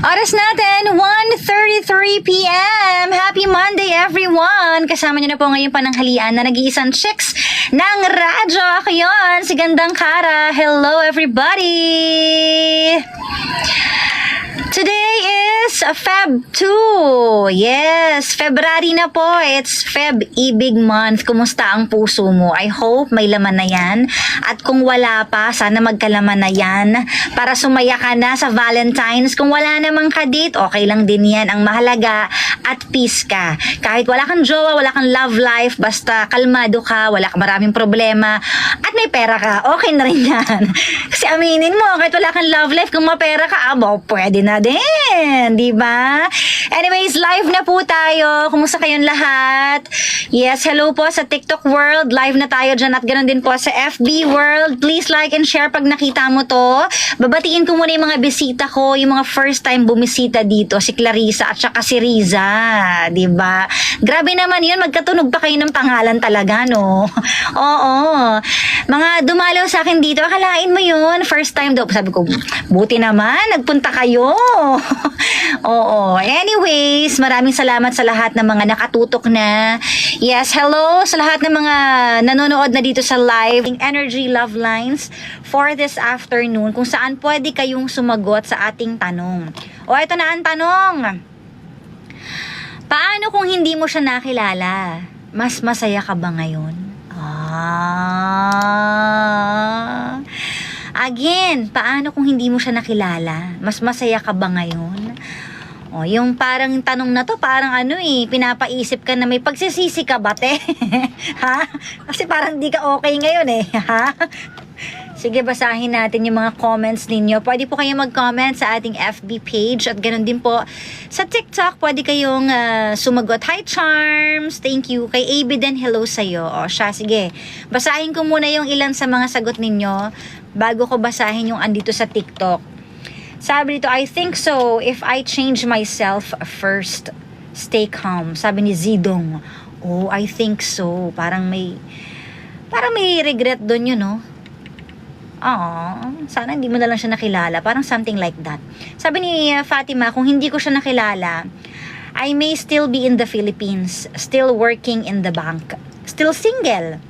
Oras natin, 1:33 p.m. Happy Monday, everyone! Kasama niyo na po ngayong pananghalian na nag-iisang chicks ng radyo. Ako yun, si Gandang Kara. Hello, everybody! Today is Feb 2. Yes, February na po. It's Feb Ibig Month. Kumusta ang puso mo? I hope may laman na yan. At kung wala pa, sana magkalaman na yan. Para sumaya ka na sa Valentine's. Kung wala namang ka-date, okay lang din yan. Ang mahalaga, at peace ka. Kahit wala kang jowa, wala kang love life, basta kalmado ka, wala kang maraming problema, at may pera ka, okay na rin yan. Kasi aminin mo, kahit wala kang love life, kung mapera ka, pwede na din, di ba? Anyways, live na po tayo. Kumusta kayong lahat? Yes, hello po sa TikTok world. Live na tayo dyan at ganoon din po sa FB world. Please like and share pag nakita mo to. Babatiin ko muna yung mga bisita ko, yung mga first time bumisita dito, si Clarissa at saka si Riza, di ba? Grabe naman yun, magkatunog pa kayo ng pangalan talaga, no? Oo. Mga dumalaw sa akin dito, akalain mo yun, first time daw. Sabi ko, buti naman, nagpunta kayo. Oo. Anyways, maraming salamat sa lahat ng mga nakatutok na. Yes, hello sa lahat ng mga nanonood na dito sa live Energy Love Lines for this afternoon, kung saan pwede kayong sumagot sa ating tanong. Ito na ang tanong. Paano kung hindi mo siya nakilala? Mas masaya ka ba ngayon? Again, paano kung hindi mo siya nakilala? Mas masaya ka ba ngayon? Yung parang tanong na to, parang pinapaisip ka na may pagsisisi ka ba, te? Ha? Kasi parang di ka okay ngayon ha? Sige, basahin natin yung mga comments ninyo. Pwede po kayong mag-comment sa ating FB page at ganoon din po sa TikTok. Pwede kayong sumagot. Hi, Charms! Thank you. Kay AB din, hello sa'yo. Sige. Basahin ko muna yung ilan sa mga sagot ninyo bago ko basahin yung andito sa TikTok. Sabi dito, I think so. If I change myself first, stay calm. Sabi ni Zidong. I think so. Parang may regret doon yun, no? Sana hindi mo na lang siya nakilala. Parang something like that. Sabi ni Fatima, kung hindi ko siya nakilala, I may still be in the Philippines, still working in the bank, still single.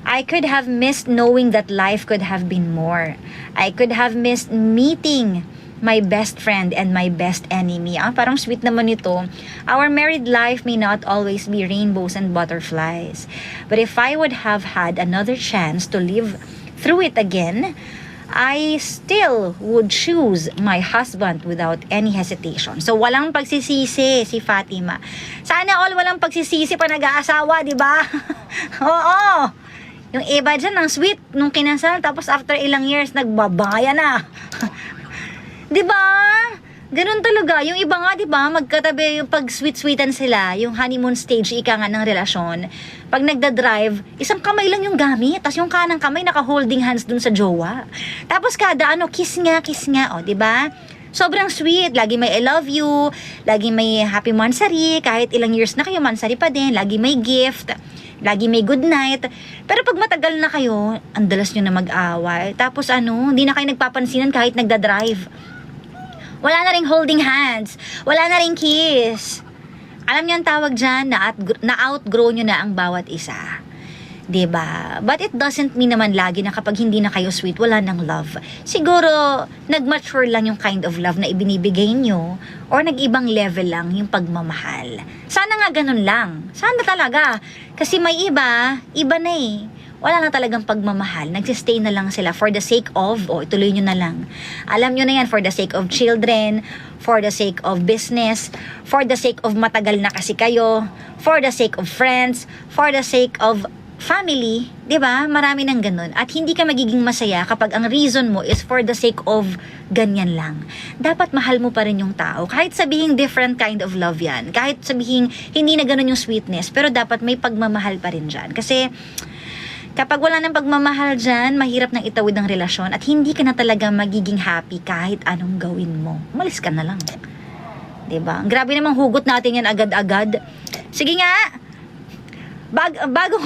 I could have missed knowing that life could have been more. I could have missed meeting my best friend and my best enemy. Parang sweet naman ito. Our married life may not always be rainbows and butterflies. But if I would have had another chance to live through it again, I still would choose my husband without any hesitation. So, walang pagsisisi si Fatima. Sana all walang pagsisisi pa nag-aasawa, di ba? Oo. Yung iba dyan, ang sweet nung kinasal, tapos after ilang years, nagbabaya na. Di ba? Ganun talaga. Yung iba nga, di ba, magkatabi yung pag sweet-sweetan sila, yung honeymoon stage, ika nga ng relasyon. Pag nagda-drive, isang kamay lang yung gamit, tapos yung kanang kamay naka-holding hands dun sa jowa. Tapos kada kiss nga, di ba? Sobrang sweet. Lagi may I love you, lagi may happy mansari, kahit ilang years na kayo, mansari pa din, lagi may gift, lagi may good night. Pero pag matagal na kayo, ang dalas nyo na mag-away. Tapos hindi na kayo nagpapansinan kahit nagda-drive. Wala na ring holding hands. Wala na ring kiss. Alam niyo ang tawag dyan, na-outgrow nyo na ang bawat isa. Diba? But it doesn't mean naman lagi na kapag hindi na kayo sweet, wala nang love. Siguro, nag-mature lang yung kind of love na ibinibigay nyo or nag-ibang level lang yung pagmamahal. Sana nga ganun lang. Sana talaga. Kasi may iba na wala na talagang pagmamahal. Nagsistay na lang sila for the sake of, ituloy nyo na lang. Alam nyo na yan, for the sake of children, for the sake of business, for the sake of matagal na kasi kayo, for the sake of friends, for the sake of family, 'di ba? Marami nang ganun. At hindi ka magiging masaya kapag ang reason mo is for the sake of ganyan lang. Dapat mahal mo pa rin yung tao. Kahit sabihin different kind of love yan. Kahit sabihin hindi na ganun yung sweetness, pero dapat may pagmamahal pa rin dyan. Kasi kapag wala ng pagmamahal dyan, mahirap nang itawid ang relasyon at hindi ka na talaga magiging happy kahit anong gawin mo. Umalis ka na lang. 'Di ba? Grabe namang hugot natin yan agad-agad. Sige nga. Bago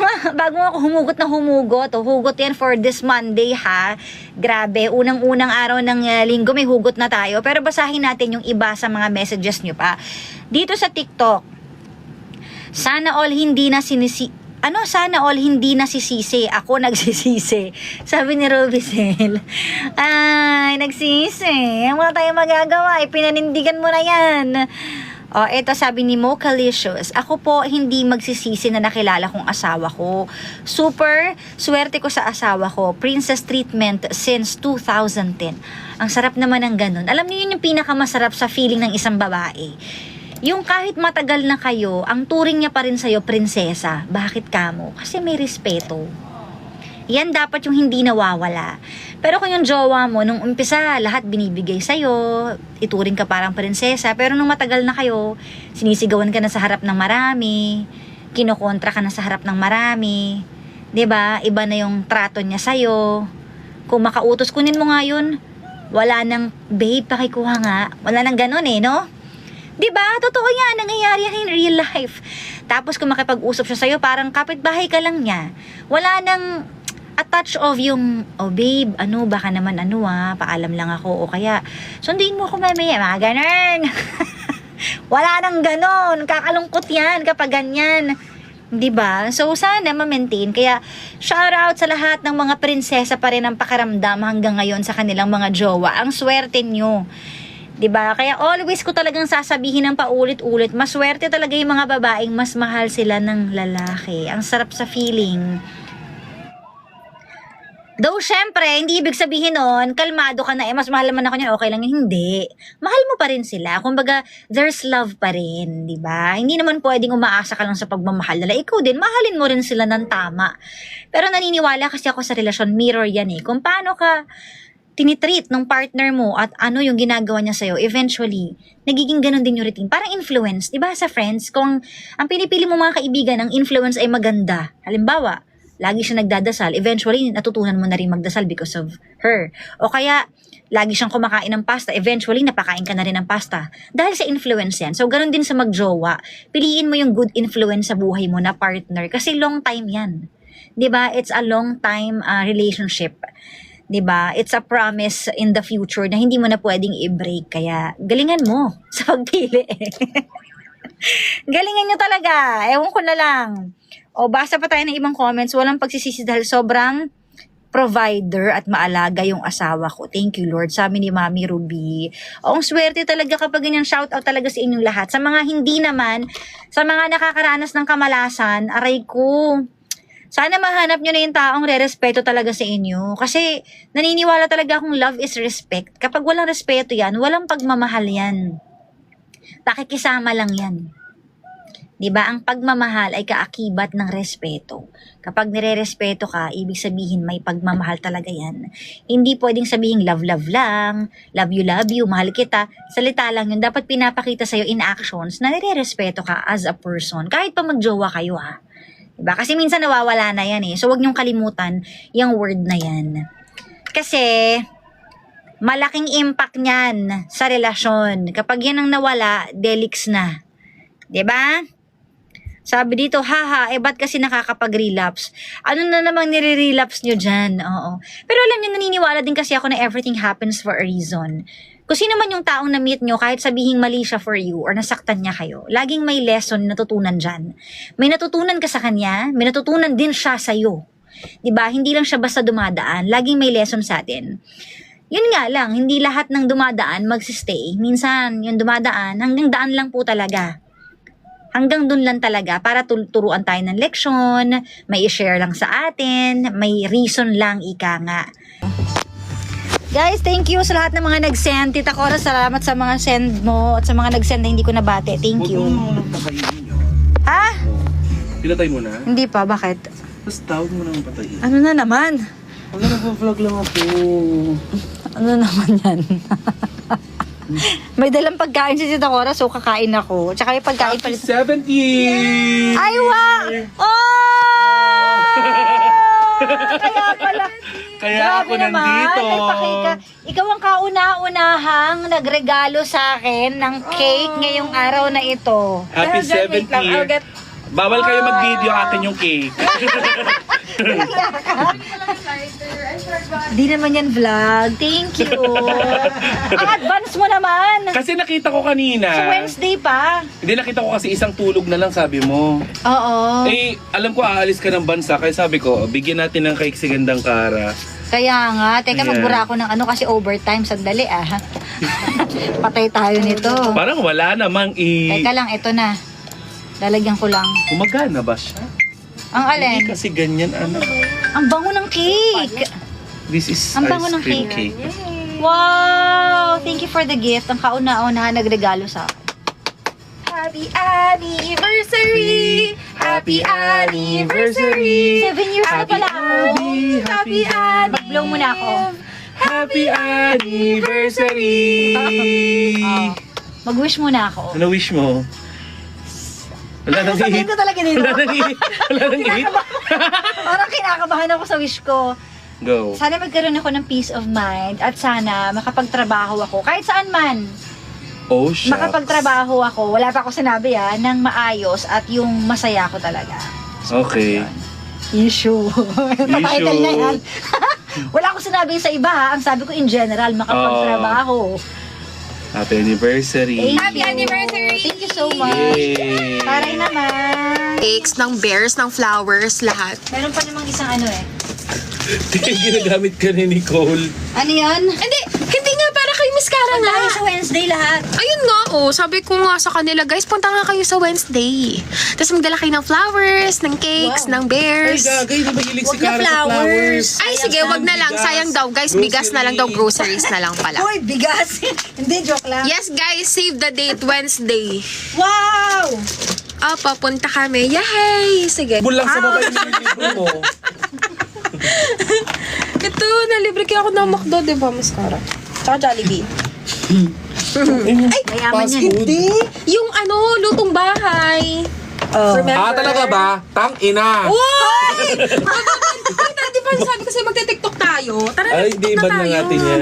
ako humugot na humugot, hugot yan for this Monday ha. Grabe, unang-unang araw ng linggo may hugot na tayo. Pero basahin natin yung iba sa mga messages nyo pa. Dito sa TikTok, sana all hindi na sisisi. Ako nagsisisi. Sabi ni Robicel. Ay, nagsisi. Wala tayong magagawa. Pinanindigan mo na yan. O, eto sabi ni Mocalicious, ako po hindi magsisisi na nakilala kong asawa ko. Super swerte ko sa asawa ko. Princess treatment since 2010. Ang sarap naman ng ganun. Alam niyo yun yung pinakamasarap sa feeling ng isang babae. Yung kahit matagal na kayo, ang turing niya pa rin sa'yo, prinsesa. Bakit kamo? Kasi may respeto. Yan dapat yung hindi nawawala. Pero kung yung jowa mo, nung umpisa, lahat binibigay sa'yo, ituring ka parang prinsesa, pero nung matagal na kayo, sinisigawan ka na sa harap ng marami, kinokontra ka na sa harap ng marami, 'di ba? Iba na yung trato niya sa'yo. Kung makautos, kunin mo nga yun. Wala nang, babe, pakikuha nga. Wala nang ganun no? 'Di ba? Totoo yan, nangyayari yan in real life. Tapos kung makipag-usap siya sa'yo, parang kapitbahay ka lang niya. Wala nang a touch of yung, oh babe, baka naman paalam lang ako, o kaya, sunduin mo ako mamaya, mga ganun. Wala nang ganon, kakalungkot yan kapag ganyan. Diba? So, sana ma-maintain. Kaya, shout out sa lahat ng mga prinsesa pa rin ang pakaramdam hanggang ngayon sa kanilang mga jowa. Ang swerte nyo. Diba? Kaya always ko talagang sasabihin ng paulit-ulit, maswerte talaga yung mga babaeng mas mahal sila ng lalaki. Ang sarap sa feeling. Though, syempre, hindi ibig sabihin nun, kalmado ka na, mas mahal naman ako niyan, okay lang yun. Hindi. Mahal mo pa rin sila. Kumbaga, there's love pa rin, di ba? Hindi naman pwedeng umaasa ka lang sa pagmamahal nila. Ikaw din, mahalin mo rin sila ng tama. Pero naniniwala kasi ako sa relasyon, mirror yan Kung paano ka tinitreat ng partner mo at ano yung ginagawa niya sa'yo, eventually, nagiging ganun din yung routine. Parang influence, di ba, sa friends? Kung ang pinipili mo mga kaibigan, ang influence ay maganda. Halimbawa, lagi siya nagdadasal, eventually natutunan mo na rin magdasal because of her. O kaya, lagi siyang kumakain ng pasta, eventually napakain ka na rin ng pasta. Dahil sa influence yan. So, ganun din sa magjowa. Piliin mo yung good influence sa buhay mo na partner kasi long time yan. 'Di ba? It's a long time relationship. 'Di ba? It's a promise in the future na hindi mo na pwedeng i-break. Kaya, galingan mo sa pagpili. Galingan nyo talaga. Ewan ko na lang. O, basa pa tayo ng ibang comments. Walang pagsisisi dahil sobrang provider at maalaga yung asawa ko. Thank you, Lord. Sabi ni Mami Ruby. O, ang swerte talaga kapag ganyan. Shout out talaga sa inyong lahat. Sa mga hindi naman, sa mga nakakaranas ng kamalasan, aray ko, sana mahanap nyo na yung taong re-respeto talaga sa inyo. Kasi naniniwala talaga akong love is respect. Kapag walang respeto yan, walang pagmamahal yan. Pakikisama lang yan. Diba? Ang pagmamahal ay kaakibat ng respeto. Kapag nire-respeto ka, ibig sabihin may pagmamahal talaga yan. Hindi pwedeng sabihin love lang, love you, mahal kita. Salita lang yun. Dapat pinapakita sa'yo in actions na nire-respeto ka as a person. Kahit pa magjowa kayo Diba? Kasi minsan nawawala na yan So, wag niyong kalimutan yung word na yan. Kasi, malaking impact niyan sa relasyon. Kapag yan ang nawala, delix na. Diba? Sabi dito, ba't kasi nakakapag-relapse? Ano na namang nire-relapse nyo dyan? Oo. Pero alam nyo, naniniwala din kasi ako na everything happens for a reason. Kung sino man yung taong na-meet nyo, kahit sabihing mali siya for you or nasaktan niya kayo, laging may lesson natutunan dyan. May natutunan ka sa kanya, may natutunan din siya sa'yo. Diba? Hindi lang siya basta dumadaan. Laging may lesson sa atin. Yun nga lang, hindi lahat ng dumadaan magsistay. Minsan, yung dumadaan, hanggang daan lang po talaga. Hanggang dun lang talaga para turuan tayo ng leksyon, may i-share lang sa atin, may reason lang, ika nga. Guys, thank you sa lahat ng mga nag-send. Tita Cora, salamat sa mga send mo at sa mga nag-send na hindi ko nabate. Thank you. Ha? Pinatay mo na? Hindi pa, bakit? Tapos tawag mo naman patayin. Ano na naman? Wala, nag-vlog lang ako. Ano naman yan? May dalang pagkain si Tita Cora, so kakain ako. Tsaka may pagkain pa Happy 70! Ay, wow! Oh! Kaya pala. Kaya ako nandito. Ikaw ang kauna-unahang nagregalo sa akin ng cake ngayong araw na ito. Happy 70! Bawal kayo mag-video, akin yung cake. Di naman yan vlog. Thank you. Ang advance mo naman. Kasi nakita ko kanina. Sa Wednesday pa. Hindi, nakita ko kasi isang tulog na lang, sabi mo. Oo. Eh, alam ko aalis ka ng bansa, kaya sabi ko, bigyan natin ng cake si Gandang Kara. Kaya nga, teka, Ayan. magbura ako ng ano kasi overtime. Sandali Patay tayo nito. Parang wala namang Teka lang, ito na. Lalagyan ko lang. Gumagana ba siya? Ang alin? Hindi kasi ganyan, ano. Ang bango ng cake. This is Ang bango ice ng cream cake. cake. Wow! Thank you for the gift. Ang kauna-una nagregalo sa akin. Happy anniversary! Happy anniversary! 7 years na pala ako. Happy anniversary! Mag-blow muna ako. Happy anniversary! Oh, mag-wish muna ako. Ano wish mo? Wala nang Sabihin hit. ko talaga dito. Wala nang hit. Wala nang hit. Parang kinakabahan ako sa wish ko. Go. Sana magkaroon ako ng peace of mind at sana makapagtrabaho ako. Kahit saan man. Oh, shucks. Makapagtrabaho ako. Wala pa ako sinabi ng maayos at yung masaya ko talaga. Okay. Issue. Title Issue. na yan. Wala akong sinabi sa iba ha. Ang sabi ko in general, makapagtrabaho. Happy anniversary. Happy anniversary! Thank you so much. Yay! Taray naman. Cakes ng bears, ng flowers, lahat. Meron pa namang isang ano Ginagamit ka ni Nicole. Ano yan? Hindi nga, para kay Miss Cara nga. Tayo sa Wednesday lahat. Ayun nga, sabi ko nga sa kanila, guys, punta nga kayo sa Wednesday. Tapos magdala kayo ng flowers, ng cakes, Wow. ng Ay, bears. gagay. Di ba hilig si Wag na Cara sa flowers. flowers? Ay, sige, wag na lang. bigas, Sayang daw, guys. Bigas na lang daw, groceries na lang pala. Hoy, bigas. Hindi, joke lang. Yes, guys, save the date, Wednesday. Wow! Papunta kami. Yay! Sige. Bulang sa baba yung libro mo. Ito, nalibre kaya ako ng McDo, di ba, Miss Cara? Tsaka Jollibee. Mayaman yan. Hindi. Yung lutong bahay. Oh. Remember? Talaga ba? Tang ina. Uy! Di ba sabi kasi magte-tiktok tayo? Tara, Ay, tiktok di, na ban na tayo. natin yan.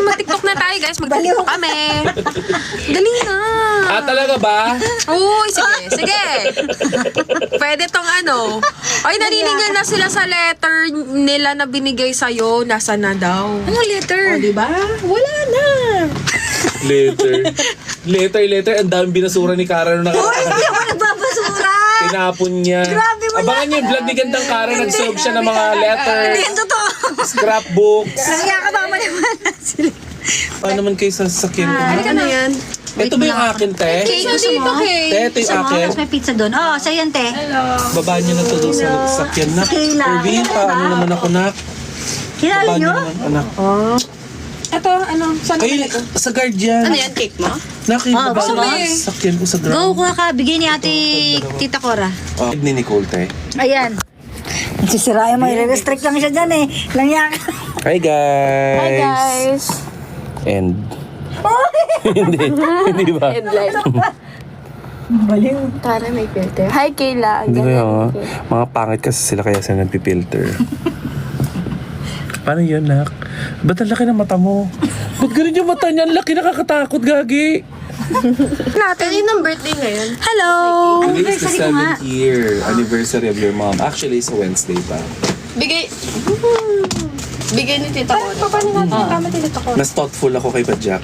Mag-tiktok na tayo, guys. Mag-tiktok kami. Dali na. Talaga ba? Uy, sige. Pwede tong Ay, naniningal na sila sa letter nila na binigay sa'yo. Nasa na daw? Ano letter? Di ba? Wala na. Letter. Ang daming binasura ni Cara nung Hindi ako nagbabasura. tinapon niya. Grabe, wala Abangan niyo yung vlog ni Gandang Cara. Nag-serve siya ng mga Hindi letters, yan totoo. scrapbooks. Nagyakabama naman sila. Paano naman kayo sa sasakyan ko? Ano yan? Ito ba yung akin, te? Cake, gusto mo? cake. Te, ito yung Gusto mo? akin. Tapos may pizza doon. Oo, sa'yo yan, te. Baba niyo na to doon sa sasakyan na. Kayla. Irvin, paano naman ako, nak? Kilala Baba nyo? niyo naman, anak. Ito, saan Ay, sa guardian. Ano yan, cake mo? Nakita ba gusto mo? ang sasakyan ko sa Go, ground? kuha ka. Bigay ni ate Tita Cora. Oh, ni Nicole, te. Ayan. Sisirayan mo. I-restrict lang siya dyan Langyak. Hi, guys. Hi, guys. And... hindi ba? Baliw. Tara, may filter. Hi, Kayla. Hindi ko yun. Mga pangit kasi sila kaya sila nagpipilter. Paano yun, nak? Ba't ang laki ng mata mo? Ba't ganun yung mata niya? Ang laki, nakakatakot, gagi. Natin. Yun ang birthday ngayon. Hello! Today is the Anniversary ko nga. 7th year anniversary of your mom. Actually, it's a Wednesday pa. Bigay ni Tita Cora. Paano natin tama ni Tita Cora? Mas thoughtful ako kay Pajak.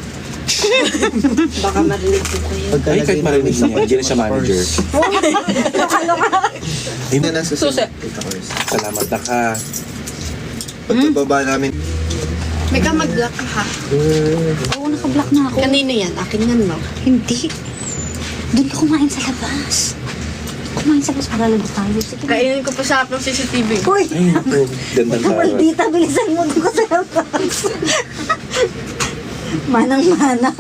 Baka marinig ko kayo. Ay, kahit marinig niya, hindi na siya manager. Hindi na sa Susi. Salamat na ka. Pagbaba namin. May ka mag-block ka ha. Oo, naka-block na ako. Kanino yan? Akin yan, no? Hindi. Doon ka kumain sa labas. Kumain sa labas para lalo tayo. Sige. Kainin ko pa sa app ng CCTV. Uy! Ay, ito. Gandang Cara. Maldita, bilisan mo doon ka sa labas. Manang-mana.